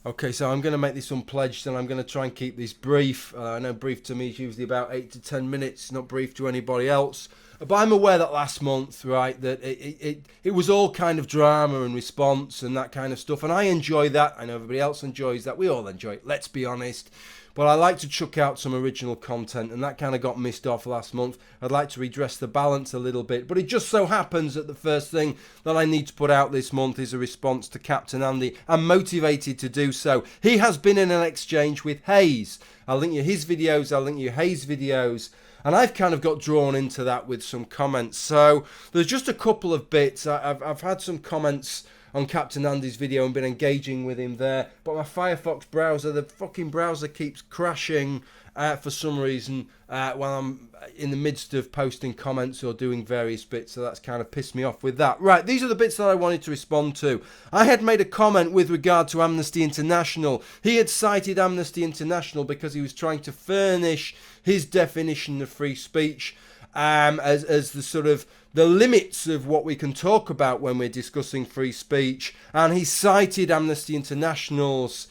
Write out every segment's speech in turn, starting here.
Okay, so I'm going to make this unpledged and I'm going to try and keep this brief. I know brief to me is usually about 8 to 10 minutes, not brief to anybody else. But I'm aware that last month, right, that it was all kind of drama and response and that kind of stuff. And I enjoy that. I know everybody else enjoys that. We all enjoy it, let's be honest. But I like to chuck out some original content, and that kind of got missed off last month. I'd like to redress the balance a little bit. But it just so happens that the first thing that I need to put out this month is a response to Captain Andy. I'm motivated to do so. He has been in an exchange with Hayes. I'll link you his videos, I'll link you Hayes' videos. And I've kind of got drawn into that with some comments. So there's just a couple of bits. I've had some comments on Captain Andy's video and been engaging with him there. But my Firefox browser, the fucking browser keeps crashing for some reason while I'm in the midst of posting comments or doing various bits. So that's kind of pissed me off with that. Right, these are the bits that I wanted to respond to. I had made a comment with regard to Amnesty International. He had cited Amnesty International because he was trying to furnish his definition of free speech as the sort of the limits of what we can talk about when we're discussing free speech, and he cited Amnesty International's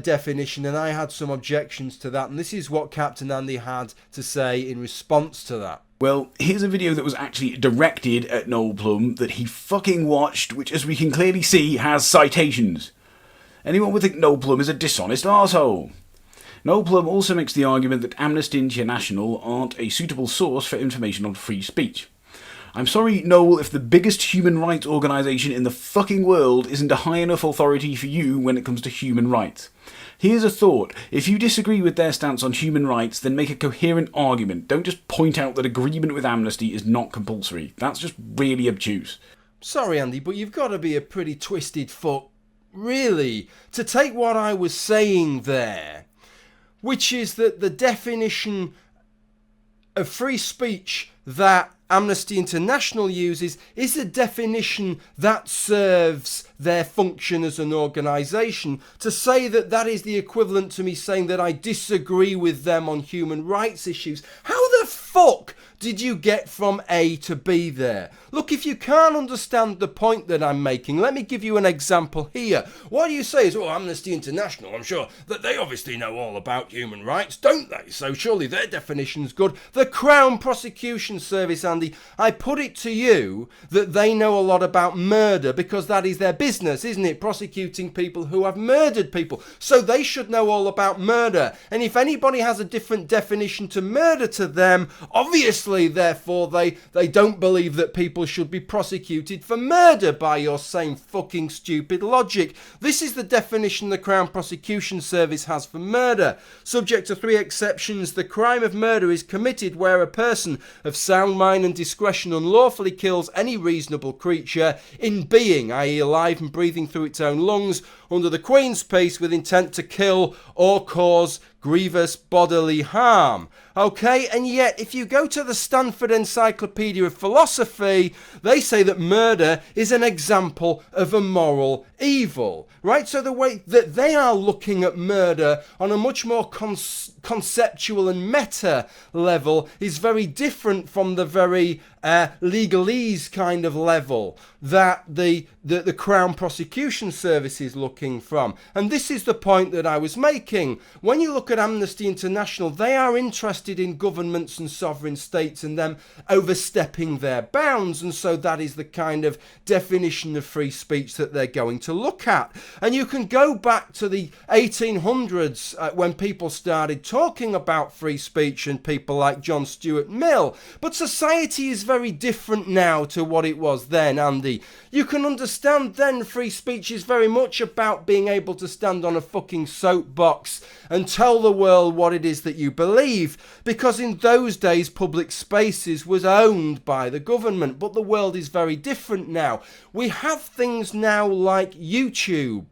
definition, and I had some objections to that, and this is what Captain Andy had to say in response to that. Well, here's a video that was actually directed at Noel Plum that he fucking watched, which, as we can clearly see, has citations. Anyone would think Noel Plum is a dishonest arsehole. Noel Plum also makes the argument that Amnesty International aren't a suitable source for information on free speech. I'm sorry, Noel, if the biggest human rights organisation in the fucking world isn't a high enough authority for you when it comes to human rights. Here's a thought. If you disagree with their stance on human rights, then make a coherent argument. Don't just point out that agreement with Amnesty is not compulsory. That's just really obtuse. Sorry, Andy, but you've got to be a pretty twisted fuck, really, to take what I was saying there, which is that the definition of free speech that Amnesty International uses is a definition that serves their function as an organisation. To say that that is the equivalent to me saying that I disagree with them on human rights issues, how the fuck did you get from A to B there? Look, if you can't understand the point that I'm making, let me give you an example here. What you say is, oh, Amnesty International, I'm sure that they obviously know all about human rights, don't they? So surely their definition's good. The Crown Prosecution Service, Andy, I put it to you that they know a lot about murder because that is their business, isn't it? Prosecuting people who have murdered people. So they should know all about murder. And if anybody has a different definition to murder to them, obviously, therefore, they don't believe that people should be prosecuted for murder by your same fucking stupid logic. This is the definition the Crown Prosecution Service has for murder. Subject to 3 exceptions, the crime of murder is committed where a person of sound mind and discretion unlawfully kills any reasonable creature in being, i.e. alive and breathing through its own lungs, under the Queen's peace with intent to kill or cause grievous bodily harm. Okay, and yet if you go to the Stanford Encyclopedia of Philosophy, they say that murder is an example of a moral evil, right? So the way that they are looking at murder on a much more conceptual and meta level is very different from the very legalese kind of level that the Crown Prosecution Service is looking from. And this is the point that I was making. When you look at Amnesty International, they are interested in governments and sovereign states and them overstepping their bounds, and so that is the kind of definition of free speech that they're going to look at. And you can go back to the 1800s when people started talking about free speech and people like John Stuart Mill, but society is very different now to what it was then, Andy. You can understand then free speech is very much about being able to stand on a fucking soapbox and tell the world what it is that you believe, because in those days public spaces was owned by the government, but the world is very different now. We have things now like YouTube,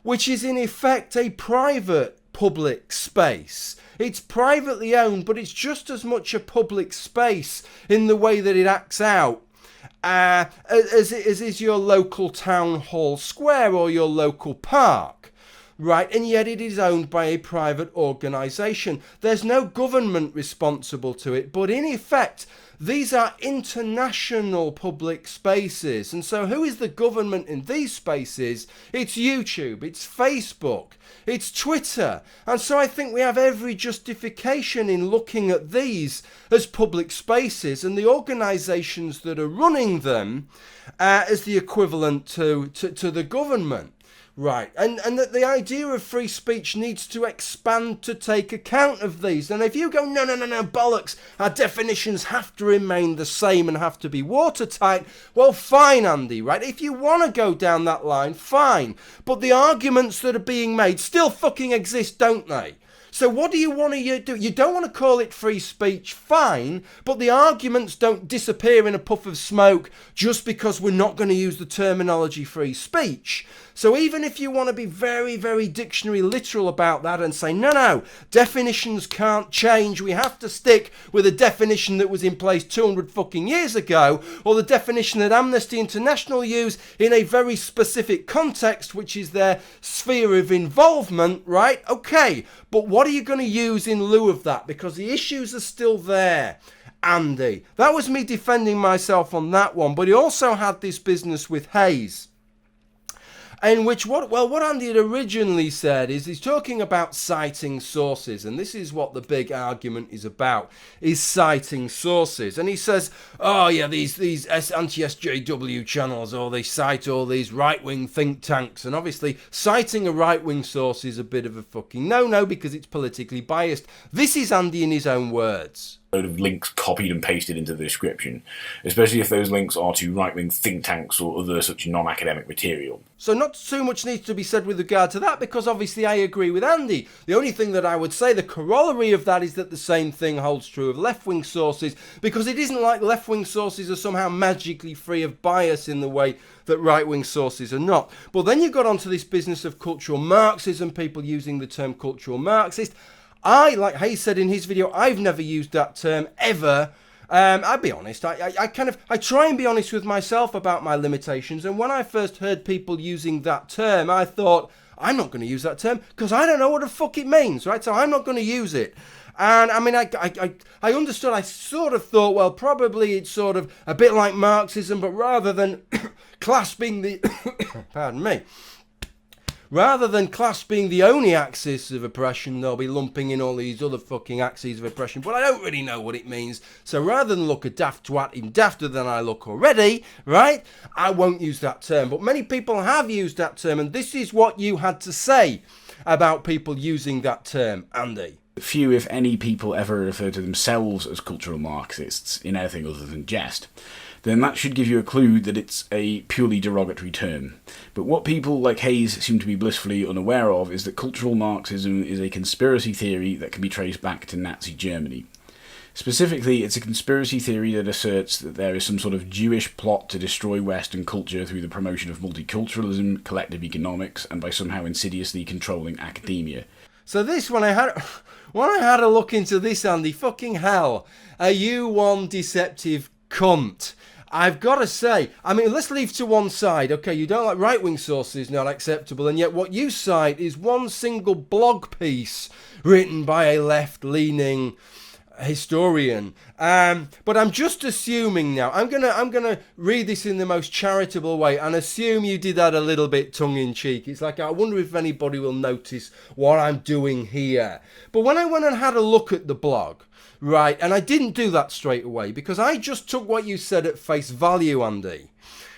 which is in effect a private public space. It's privately owned, but it's just as much a public space in the way that it acts out as is your local town hall square or your local park. right? And yet it is owned by a private organisation. There's no government responsible to it, but in effect, these are international public spaces. And so who is the government in these spaces? It's YouTube, it's Facebook, it's Twitter. And so I think we have every justification in looking at these as public spaces and the organisations that are running them as the equivalent to the government. Right, and that the idea of free speech needs to expand to take account of these. And if you go, no, bollocks, our definitions have to remain the same and have to be watertight, well, fine, Andy, right? If you want to go down that line, fine. But the arguments that are being made still fucking exist, don't they? So what do you want to do? You don't want to call it free speech, fine, but the arguments don't disappear in a puff of smoke just because we're not going to use the terminology free speech. So even if you want to be very, very dictionary literal about that and say, no, definitions can't change, we have to stick with a definition that was in place 200 fucking years ago, or the definition that Amnesty International use in a very specific context, which is their sphere of involvement, right? Okay, but what are you going to use in lieu of that? Because the issues are still there. Andy, that was me defending myself on that one, but he also had this business with Hayes. In which, what Andy had originally said is he's talking about citing sources, and this is what the big argument is about, is citing sources. And he says, oh yeah, these anti-SJW channels, or they cite all these right-wing think tanks, and obviously citing a right-wing source is a bit of a fucking no-no because it's politically biased. This is Andy in his own words. Load of links copied and pasted into the description, especially if those links are to right-wing think tanks or other such non-academic material. So not too much needs to be said with regard to that, because obviously I agree with Andy. The only thing that I would say, the corollary of that, is that the same thing holds true of left-wing sources, because it isn't like left-wing sources are somehow magically free of bias in the way that right-wing sources are not. But then you got onto this business of cultural Marxism, people using the term cultural Marxist. Like Hayes said in his video, I've never used that term ever. I'll be honest, I try and be honest with myself about my limitations, and when I first heard people using that term, I thought, I'm not going to use that term, because I don't know what the fuck it means, right? So I'm not going to use it. And I mean, I understood, I sort of thought, well, probably it's sort of a bit like Marxism, but rather than clasping the, pardon me, rather than class being the only axis of oppression, they'll be lumping in all these other fucking axes of oppression. But I don't really know what it means. So rather than look a daft twat even dafter than I look already, right, I won't use that term. But many people have used that term, and this is what you had to say about people using that term, Andy. Few, if any, people ever refer to themselves as cultural Marxists in anything other than jest. Then that should give you a clue that it's a purely derogatory term. But what people like Hayes seem to be blissfully unaware of is that cultural Marxism is a conspiracy theory that can be traced back to Nazi Germany. Specifically, it's a conspiracy theory that asserts that there is some sort of Jewish plot to destroy Western culture through the promotion of multiculturalism, collective economics, and by somehow insidiously controlling academia. So this, when I had a look into this, Andy, fucking hell, are you one deceptive cunt? I've got to say, I mean, let's leave to one side. Okay, you don't like right-wing sources, not acceptable, and yet what you cite is one single blog piece written by a left-leaning historian. But I'm just assuming now, I'm gonna read this in the most charitable way and assume you did that a little bit tongue-in-cheek. It's like, I wonder if anybody will notice what I'm doing here. But when I went and had a look at the blog, right, and I didn't do that straight away because I just took what you said at face value, Andy.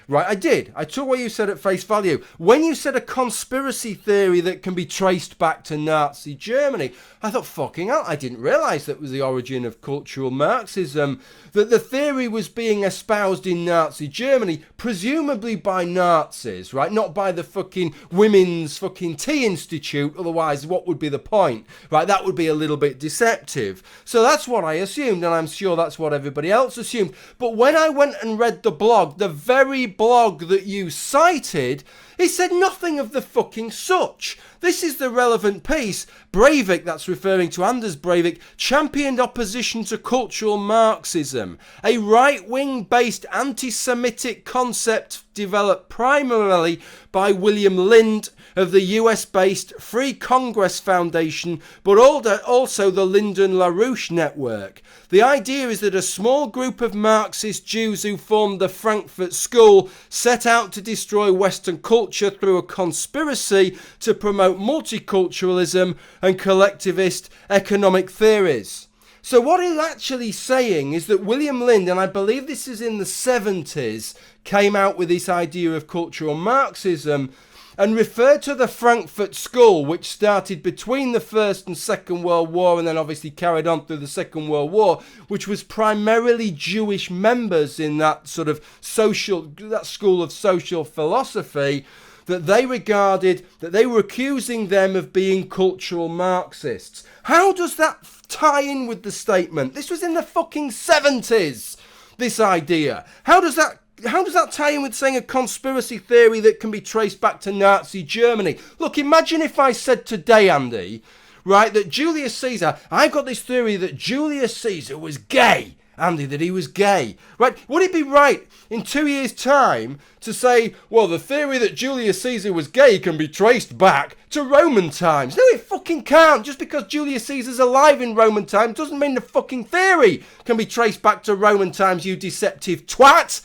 Right, I did. I took what you said at face value. When you said a conspiracy theory that can be traced back to Nazi Germany, I thought, fucking hell, I didn't realise that was the origin of cultural Marxism. That the theory was being espoused in Nazi Germany, presumably by Nazis, right? Not by the fucking Women's fucking Tea Institute, otherwise what would be the point? Right, that would be a little bit deceptive. So that's what I assumed, and I'm sure that's what everybody else assumed. But when I went and read the blog, the very blog that you cited, it said nothing of the fucking such. This is the relevant piece. Breivik, that's referring to Anders Breivik, championed opposition to cultural Marxism, a right-wing based anti-Semitic concept developed primarily by William Lind, of the US-based Free Congress Foundation, but also the Lyndon LaRouche network. The idea is that a small group of Marxist Jews who formed the Frankfurt School set out to destroy Western culture through a conspiracy to promote multiculturalism and collectivist economic theories. So what he's actually saying is that William Lind, and I believe this is in the 70s, came out with this idea of cultural Marxism and referred to the Frankfurt School, which started between the First and Second World War and then obviously carried on through the Second World War, which was primarily Jewish members in that sort of that school of social philosophy, that they regarded, that they were accusing them of being cultural Marxists. How does that tie in with the statement? This was in the fucking 70s, this idea. How does that tie in with saying a conspiracy theory that can be traced back to Nazi Germany? Look, imagine if I said today, Andy, right, that Julius Caesar, I've got this theory that Julius Caesar was gay. Andy, that he was gay, right? Would it be right in 2 years' time to say, well, the theory that Julius Caesar was gay can be traced back to Roman times? No, it fucking can't. Just because Julius Caesar's alive in Roman times doesn't mean the fucking theory can be traced back to Roman times, you deceptive twat.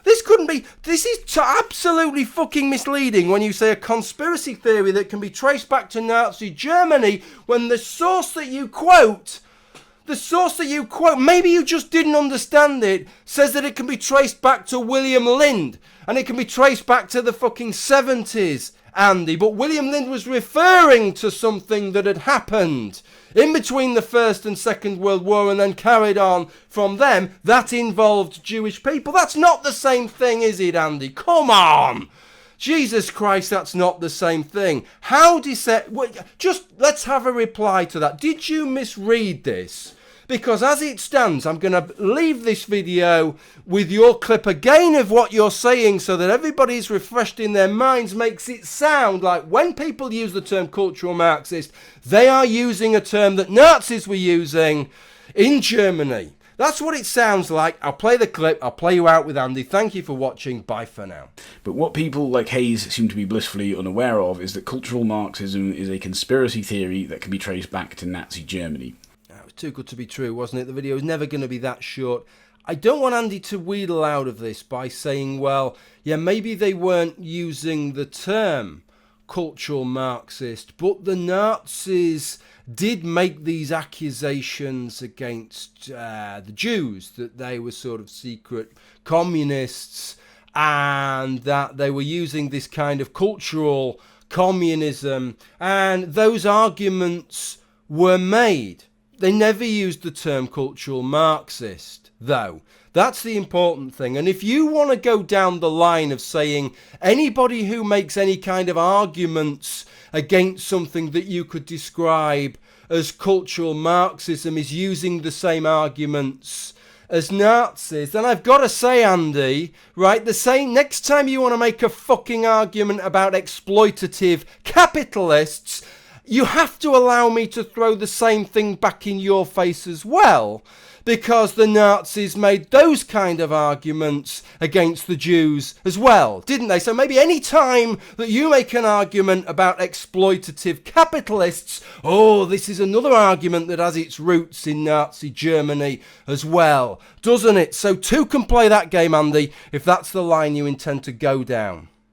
This is absolutely fucking misleading when you say a conspiracy theory that can be traced back to Nazi Germany when the source that you quote, maybe you just didn't understand it, says that it can be traced back to William Lind, and it can be traced back to the fucking 70s, Andy. But William Lind was referring to something that had happened in between the First and Second World War and then carried on from them. That involved Jewish people. That's not the same thing, is it, Andy? Come on! Jesus Christ, that's not the same thing. Just let's have a reply to that. Did you misread this? Because as it stands, I'm going to leave this video with your clip again of what you're saying so that everybody's refreshed in their minds. Makes it sound like when people use the term cultural Marxist, they are using a term that Nazis were using in Germany. That's what it sounds like. I'll play the clip. I'll play you out with Andy. Thank you for watching. Bye for now. But what people like Hayes seem to be blissfully unaware of is that cultural Marxism is a conspiracy theory that can be traced back to Nazi Germany. That was too good to be true, wasn't it? The video is never going to be that short. I don't want Andy to wheedle out of this by saying, well, yeah, maybe they weren't using the term cultural Marxist, but the Nazis did make these accusations against the Jews, that they were sort of secret communists and that they were using this kind of cultural communism, and those arguments were made. They never used the term cultural Marxist, though. That's the important thing. And if you want to go down the line of saying anybody who makes any kind of arguments against something that you could describe as cultural Marxism is using the same arguments as Nazis, then I've got to say, Andy, right, the same next time you want to make a fucking argument about exploitative capitalists, you have to allow me to throw the same thing back in your face as well. Because the Nazis made those kind of arguments against the Jews as well, didn't they? So maybe any time that you make an argument about exploitative capitalists, oh, this is another argument that has its roots in Nazi Germany as well, doesn't it? So two can play that game, Andy, if that's the line you intend to go down.